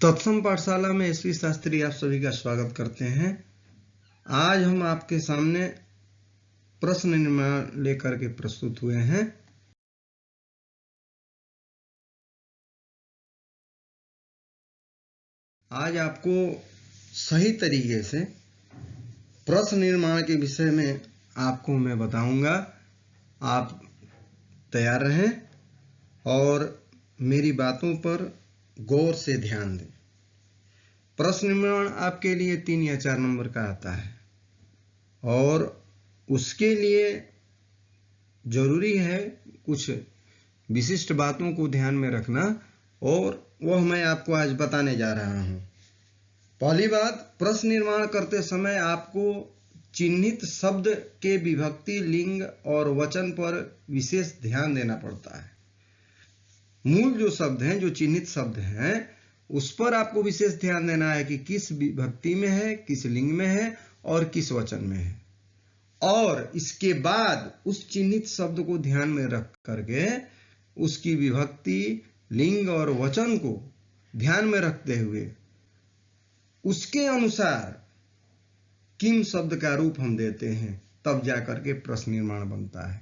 तत्सम पाठशाला में एसवी शास्त्री आप सभी का स्वागत करते हैं। आज हम आपके सामने प्रश्न निर्माण लेकर के प्रस्तुत हुए हैं। आज आपको सही तरीके से प्रश्न निर्माण के विषय में आपको मैं बताऊंगा। आप तैयार रहें और मेरी बातों पर गौर से ध्यान दें। प्रश्न निर्माण आपके लिए 3 या 4 नंबर का आता है और उसके लिए जरूरी है कुछ विशिष्ट बातों को ध्यान में रखना, और वह मैं आपको आज बताने जा रहा हूं। पहली बात, प्रश्न निर्माण करते समय आपको चिन्हित शब्द के विभक्ति, लिंग और वचन पर विशेष ध्यान देना पड़ता है। मूल जो शब्द हैं, जो चिन्हित शब्द हैं, उस पर आपको विशेष ध्यान देना है कि किस विभक्ति में है, किस लिंग में है और किस वचन में है। और इसके बाद उस चिन्हित शब्द को ध्यान में रख करके उसकी विभक्ति, लिंग और वचन को ध्यान में रखते हुए उसके अनुसार किम शब्द का रूप हम देते हैं, तब जाकर के प्रश्न निर्माण बनता है।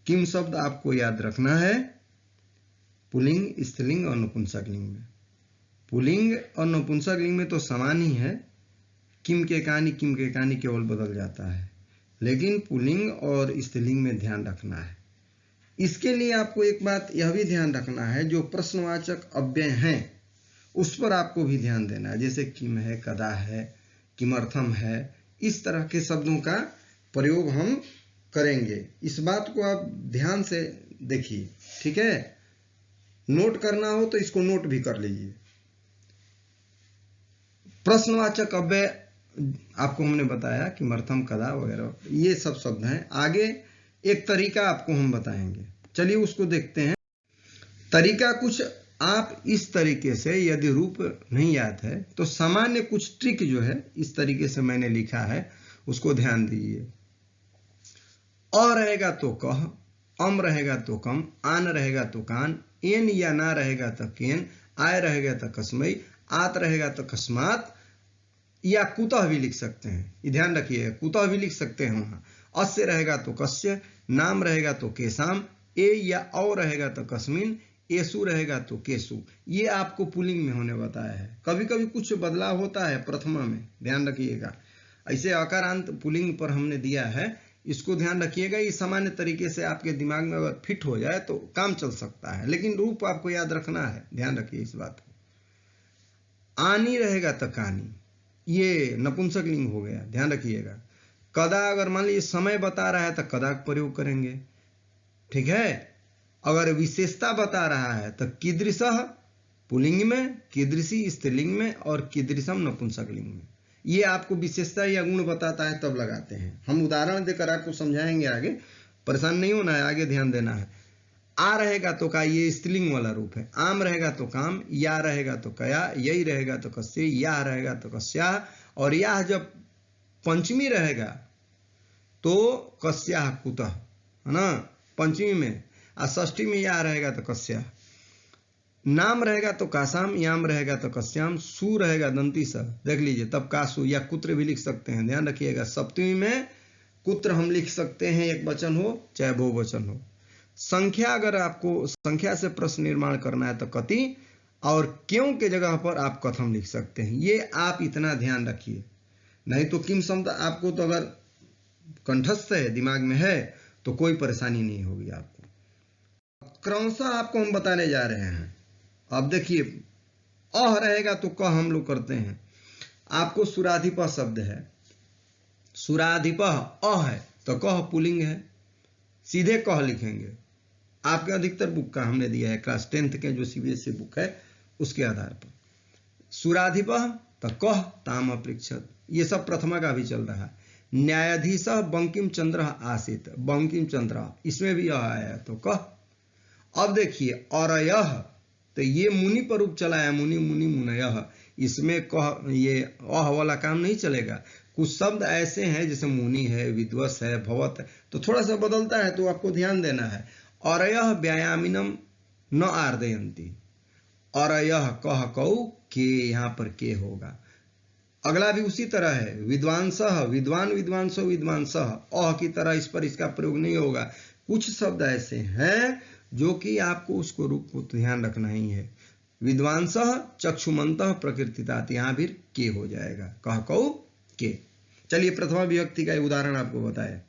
किम शब्द आपको याद रखना है पुल्लिंग, स्त्रीलिंग और नपुंसकलिंग में। पुल्लिंग और नपुंसक लिंग में तो समान ही है, किम के कानी केवल बदल जाता है, लेकिन पुल्लिंग और स्त्रीलिंग में ध्यान रखना है। इसके लिए आपको एक बात यह भी ध्यान रखना है, जो प्रश्नवाचक अव्यय हैं उस पर आपको भी ध्यान देना है। जैसे किम है, कदा है, किमर्थम है, इस तरह के शब्दों का प्रयोग हम करेंगे। इस बात को आप ध्यान से देखिए, ठीक है। नोट करना हो तो इसको नोट भी कर लीजिए। प्रश्नवाचक अव्यय आपको हमने बताया कि मर्थम, कदा वगैरह, ये सब शब्द हैं। आगे एक तरीका आपको हम बताएंगे, चलिए उसको देखते हैं। तरीका कुछ आप इस तरीके से, यदि रूप नहीं याद है तो सामान्य कुछ ट्रिक जो है इस तरीके से मैंने लिखा है, उसको ध्यान दीजिए। अ रहेगा तो कह, अम रहेगा तो कम, आन रहेगा तो कान, एन या ना रहेगा तो केन, आय रहेगा तो कस्मई, आत रहेगा तो कस्मात, या कुतः भी लिख सकते हैं। ये ध्यान रखिए, कुतः भी लिख सकते हैं वहां। अस्य रहेगा तो कस्य, नाम रहेगा तो केसाम, ए या औ रहेगा तो कस्मिन, एसु रहेगा तो केसु। ये आपको पुल्लिंग में होने बताया है। कभी कभी कुछ बदलाव होता है प्रथमा में, ध्यान रखिएगा। ऐसे अकारांत पुल्लिंग पर हमने दिया है, इसको ध्यान रखिएगा। ये सामान्य तरीके से आपके दिमाग में अगर फिट हो जाए तो काम चल सकता है, लेकिन रूप आपको याद रखना है, ध्यान रखिए इस बात को। आनी रहेगा तो कानी, ये नपुंसक लिंग हो गया, ध्यान रखिएगा। कदा अगर मान लीजिए समय बता रहा है तो कदा का प्रयोग करेंगे, ठीक है। अगर विशेषता बता रहा है तो कीदृशः पुल्लिंग में, कीदृशी स्त्रीलिंग में और कीदृशम नपुंसक लिंग में। ये आपको विशेषता या गुण बताता है तब लगाते हैं। हम उदाहरण देकर आपको समझाएंगे आगे, परेशान नहीं होना है, आगे ध्यान देना है। आ रहेगा तो का, ये स्त्रीलिंग वाला रूप है। आम रहेगा तो काम, या रहेगा तो कया, यही रहेगा तो कस्य, या रहेगा तो कस्या, और यह जब पंचमी रहेगा तो कस्या कुतः, है ना, पंचमी में। और षष्ठी में या रहेगा तो कस्या। नाम रहेगा तो कासाम, याम रहेगा तो कस्याम, सु रहेगा दंती स, देख लीजिए, तब कासु या कुत्र भी लिख सकते हैं, ध्यान रखिएगा। सप्तमी में कुत्र हम लिख सकते हैं, एक वचन हो चाहे बहुवचन हो। संख्या, अगर आपको संख्या से प्रश्न निर्माण करना है तो कति, और क्यों के जगह पर आप कथम लिख सकते हैं। ये आप इतना ध्यान रखिए, नहीं तो किम शब्द आपको तो अगर कंठस्थ है, दिमाग में है, तो कोई परेशानी नहीं होगी आपको। क्रमशः आपको हम बताने जा रहे हैं। अब देखिए, अह रहेगा तो कह हम लोग करते हैं। आपको सुराधिपह शब्द है, सुराधिपह अ है तो कह पुल्लिंग है, सीधे कह लिखेंगे। आपके अधिकतर बुक का हमने दिया है, क्लास 10th के जो सीबीएसई बुक है उसके आधार पर। सुराधिपः तो कह ताम अपृच्छत, ये सब प्रथमा का भी चल रहा है। न्यायाधीश बंकिम चंद्र आसित, बंकिम चंद्र, इसमें भी यह आया तो कह। अब देखिए, और यह तो ये मुनि पर रूप चला है, मुनि मुनि मुनयः, इसमें कह, ये अह वाला काम नहीं चलेगा। कुछ शब्द ऐसे हैं जैसे मुनि है, विद्वस है, भवत है, तो थोड़ा सा बदलता है, तो आपको ध्यान देना है। और यह व्यायामिनम न आर्दयंती, अरयः कह कौ के, यहाँ पर के होगा। अगला भी उसी तरह है, विद्वांसः विद्वान विद्वांसो विद्वांसः, अह की तरह इस पर इसका प्रयोग नहीं होगा। कुछ शब्द ऐसे हैं जो कि आपको उसको रूप को ध्यान रखना ही है। विद्वांसः चक्षुमन्तः प्रकृतितात, यहाँ भी के हो जाएगा, कह कौ के। चलिए प्रथमा विभक्ति का उदाहरण आपको बताए।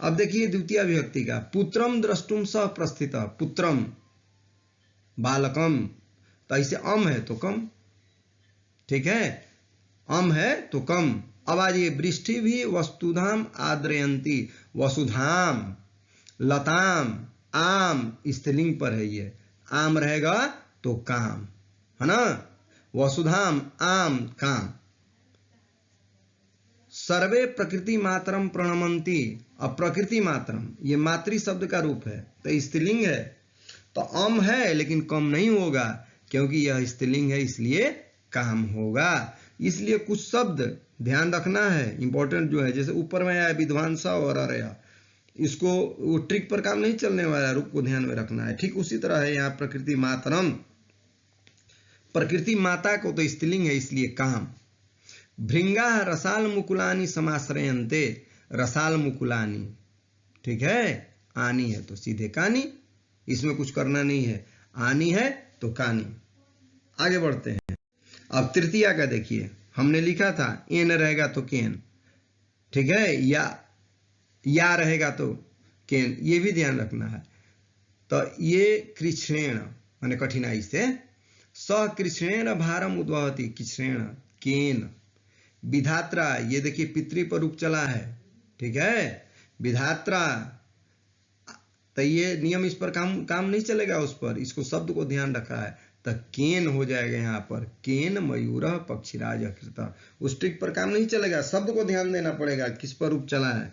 अब देखिए द्वितीय विभक्ति का, पुत्रम द्रष्टुम सह प्रस्थित, पुत्रम बालकम, तो ऐसे अम है तो कम, ठीक है, अम है तो कम। अब आज ये वृष्टि भी वस्तुधाम आद्रयंती, वसुधाम, लताम, आम स्त्रीलिंग पर है, ये आम रहेगा तो काम, है ना, वसुधाम आम काम। सर्वे प्रकृति मात्रम प्रणमंती, अब प्रकृति मात्रम ये मातृ शब्द का रूप है तो स्त्रीलिंग है, तो अम है लेकिन कम नहीं होगा क्योंकि यह स्त्रीलिंग है इसलिए काम होगा। इसलिए कुछ शब्द ध्यान रखना है, इंपॉर्टेंट जो है, जैसे ऊपर में आया विद्वांसा और अरया, इसको वो ट्रिक पर काम नहीं चलने वाला, रूप को ध्यान में रखना है। ठीक उसी तरह है यहाँ प्रकृति मातरम, प्रकृति माता को तो स्त्रीलिंग है इसलिए काम। भृंगा रसाल मुकुलानी समाश्रयन्ते, रसाल मुकुलानी, ठीक है, आनी है तो सीधे कानी, इसमें कुछ करना नहीं है, आनी है तो कानी। आगे बढ़ते हैं। अब तृतीया का देखिए, हमने लिखा था एन रहेगा तो केन, ठीक है, या रहेगा तो केन, ये भी ध्यान रखना है। तो ये कृष्णेण माने कठिनाई से, स कृष्णेण भारम उद्वहति, कृष्णेण केन। विधात्रा, ये देखिए पितृ पर रूप चला है, ठीक है, विधात्रा, तो ये नियम इस पर काम नहीं चलेगा उस पर, इसको शब्द को ध्यान रखा है, तो केन हो जाएगा यहाँ पर, केन मयूर पक्षीराज कृत, उस ट्रिक पर काम नहीं चलेगा, शब्द को ध्यान देना पड़ेगा किस पर रूप चला है।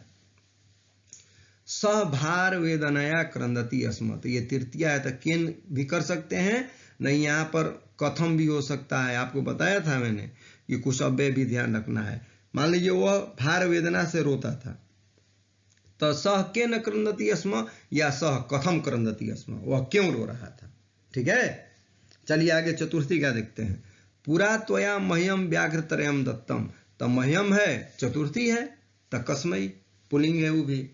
सभार वेदनया क्रंदती अस्मत, ये तृतीया है तो केन भी कर सकते हैं, नहीं यहाँ पर कथम भी हो सकता है, आपको बताया था मैंने, ये कुछ अव्यय भी ध्यान रखना है। मान लीजिए वह भार वेदना से रोता था, तो सह के न क्रंदती अस्म या सह कथम क्रंदती अस्म, वह क्यों रो रहा था, ठीक है। चलिए आगे चतुर्थी का देखते हैं। पुरा त्वया मह्यम व्याघ्रतरयम दत्तम, तो मह्यम है चतुर्थी है, तो कस्मई पुलिंग है वो भी।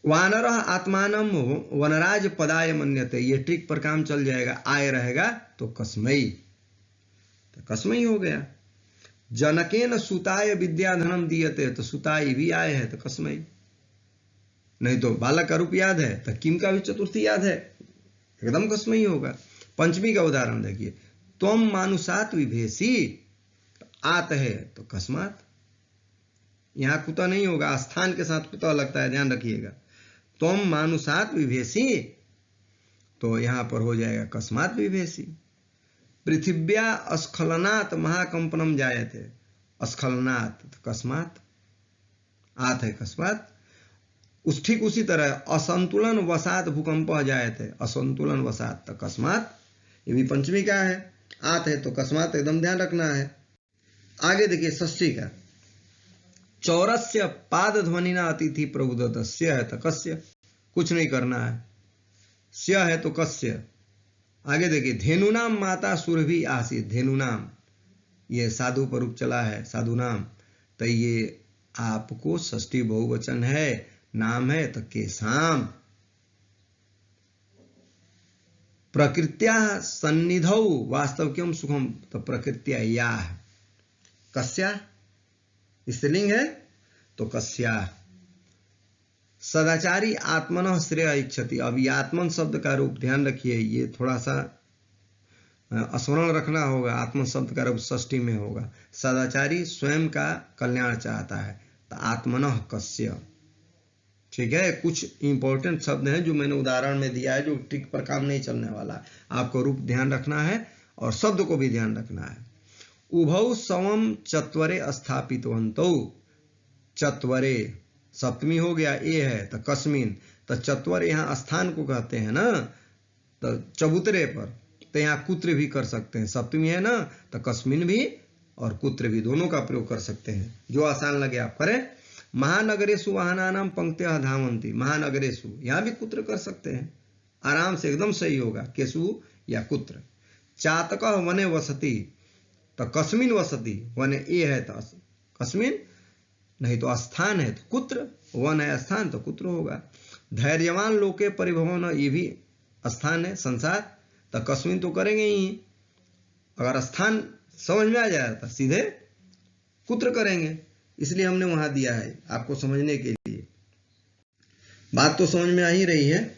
वानर आत्मानम वनराज पदाय मन्यते, ये ट्रिक पर काम चल जाएगा, आय रहेगा तो कस्मई, तो कस्मई हो गया। जनकेन सुताय विद्याधनम दीयते, तो सुताई भी आय है तो कस्मई, नहीं तो बालक का रूप याद है तो किम का भी चतुर्थी याद है, एकदम कस्मई होगा। पंचमी का उदाहरण देखिए, त्वम मानुषात विभेसी, आत है तो कस्मात, यहां कुता नहीं होगा, स्थान के साथ कुता लगता है, ध्यान रखिएगा। त्वम मानुषात विभेसी, तो यहां पर हो जाएगा कस्मात विभेसी। पृथिव्या अस्खलनात् महाकंपनम जायते, अस्खलनात् तो कस्मात, आत है कस्मात। ठीक उसी तरह असंतुलन वसात भूकंप जायते, असंतुलन वसात तो कस्मात, ये भी पंचमी का है, आत है तो कस्मात, एकदम ध्यान रखना है। आगे देखिए षष्ठी का, चौरस्य पाद ध्वनिना अतिथि प्रबुदस्य है तो कस्य, कुछ नहीं करना है, स्य है तो कस्य। आगे देखिए धेनुनाम माता सुरभि आसीत, धेनुनाम ये साधु पर रूप चला है, साधु नाम, तो ये आपको षष्ठी बहुवचन है, नाम है तो केसाम। प्रकृत्या सन्निधौ वास्तविकम सुखम, तो प्रकृत्या या, कस्या स्त्रीलिंग है तो कस्या। सदाचारी आत्मनः श्रेय इच्छति, अब ये आत्मन शब्द का रूप ध्यान रखिए, ये थोड़ा सा स्मरण रखना होगा, आत्मन शब्द का रूप षष्ठी में होगा। सदाचारी स्वयं का कल्याण चाहता है तो आत्मनः कस्य, ठीक है। कुछ इंपॉर्टेंट शब्द हैं जो मैंने उदाहरण में दिया है, जो ट्रिक पर काम नहीं चलने वाला, आपको रूप ध्यान रखना है और शब्द को भी ध्यान रखना है। उभौ समम चत्वरे स्थापितवन्तौ, चत्वरे सप्तमी हो गया, ए है तो कस्मिन, तो चत्वर यहाँ स्थान को कहते हैं ना, तो चबूतरे पर, तो यहाँ कुत्र भी कर सकते हैं, सप्तमी है ना तो कस्मिन भी और कुत्र भी, दोनों का प्रयोग कर सकते हैं, जो आसान लगे आप करें। महानगरेशु वाहनानाम पंक्त्या धावन्ति, महानगरेशु यहाँ भी कुत्र कर सकते हैं, आराम से एकदम सही होगा। केशु या कुत्र। चातकः वने वसति, तो कस्मिन वसति, वने ए है तो कस्मिन, नहीं तो स्थान है तो कुत्र, वन है स्थान तो कुत्र होगा। धैर्यवान लोके परिभवन, ये भी स्थान है संसार, तो कस्मिन तो करेंगे ही, अगर स्थान समझ में आ जाए तो सीधे कुत्र करेंगे, इसलिए हमने वहां दिया है आपको समझने के लिए। बात तो समझ में आ ही रही है,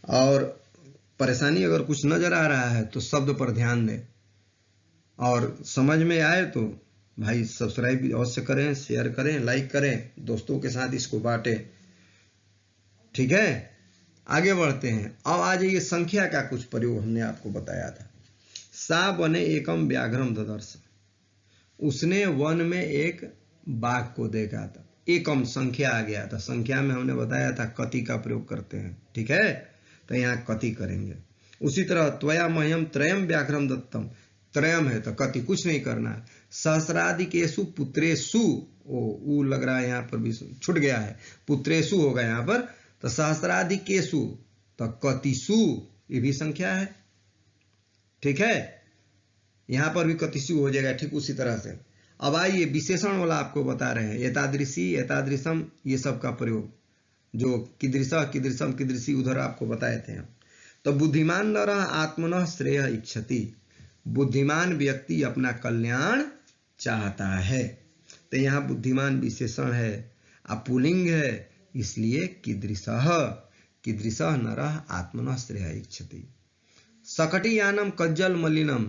और परेशानी अगर कुछ नजर आ रहा है तो शब्द पर ध्यान दें, और समझ में आए तो भाई सब्सक्राइब अवश्य करें, शेयर करें, लाइक करें, दोस्तों के साथ इसको बांटें। ठीक है, आगे बढ़ते हैं। अब आज ये संख्या का कुछ प्रयोग हमने आपको बताया था। सा वने एकम व्याघ्रम ददर्श, उसने वन में एक बाघ को देखा था। एकम संख्या आ गया था, संख्या में हमने बताया था कति का प्रयोग करते हैं। ठीक है, तो यहाँ कति करेंगे। उसी तरह त्वया मह्यम त्रयम व्याघ्रम दत्तम, त्रयम है तो कति कुछ नहीं करना है। सहस्राधिकेषु पुत्रेषु, ऊ लग रहा है यहाँ पर भी छूट गया है, पुत्रेषु होगा यहाँ पर, तो सहस्राधिकेषु तो कतिषु, ये भी संख्या है। ठीक है, यहां पर भी कतिषु हो जाएगा, ठीक उसी तरह से। अब आइए विशेषण वाला आपको बता रहे हैं, एतादृशी, एतादृशम, ये सब का प्रयोग, जो कीदृशः, कीदृशम, कीदृशी उधर आपको बताए थे हम। तो बुद्धिमान नरः आत्मनः श्रेयः इच्छति, बुद्धिमान व्यक्ति अपना कल्याण चाहता है। तो यहाँ बुद्धिमान विशेषण है, पुल्लिंग है, इसलिए कीदृशः, कीदृशः नरः आत्मनः श्रेयः इच्छति। सकटियानम कज्जल मलिनम,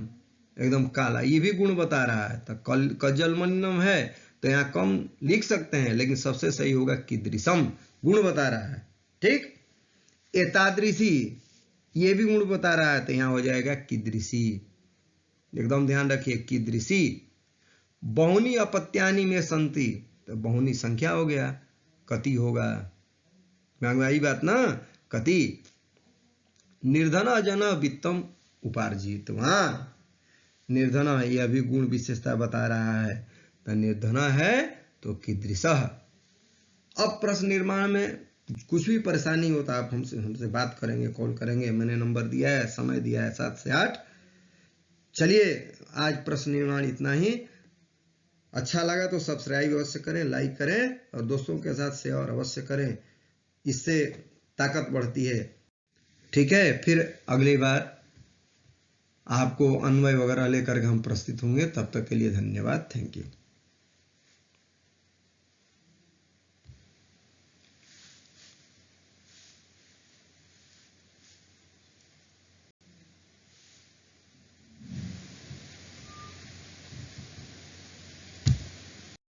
एकदम काला, ये भी गुण बता रहा है। तो कज्जल मलिनम है तो यहाँ कम लिख सकते हैं, लेकिन सबसे सही होगा कीदृशम, गुण बता रहा है। ठीक, एतादृशी, ये भी गुण बता रहा है, तो यहाँ हो जाएगा कीदृशी, एकदम ध्यान रखिए, कीदृशी। बहुनी अपत्यानि में संति, तो बहुनी संख्या हो गया, कति होगा, महंगाई बात ना, कति। निर्धन जन वित्तम उपार्जित, वहां निर्धन है, यह भी गुण विशेषता बता रहा है, तो निर्धन है तो कीदृशः। अब प्रश्न निर्माण में कुछ भी परेशानी होता है, आप हमसे बात करेंगे, कॉल करेंगे, मैंने नंबर दिया है, समय दिया है 7 से 8। चलिए आज प्रश्न निर्माण इतना ही। अच्छा लगा तो सब्सक्राइब अवश्य करें, लाइक करें, और दोस्तों के साथ शेयर अवश्य करें, इससे ताकत बढ़ती है। ठीक है, फिर अगली बार आपको अन्वय वगैरह लेकर के हम प्रस्तुत होंगे, तब तक के लिए धन्यवाद, थैंक यू।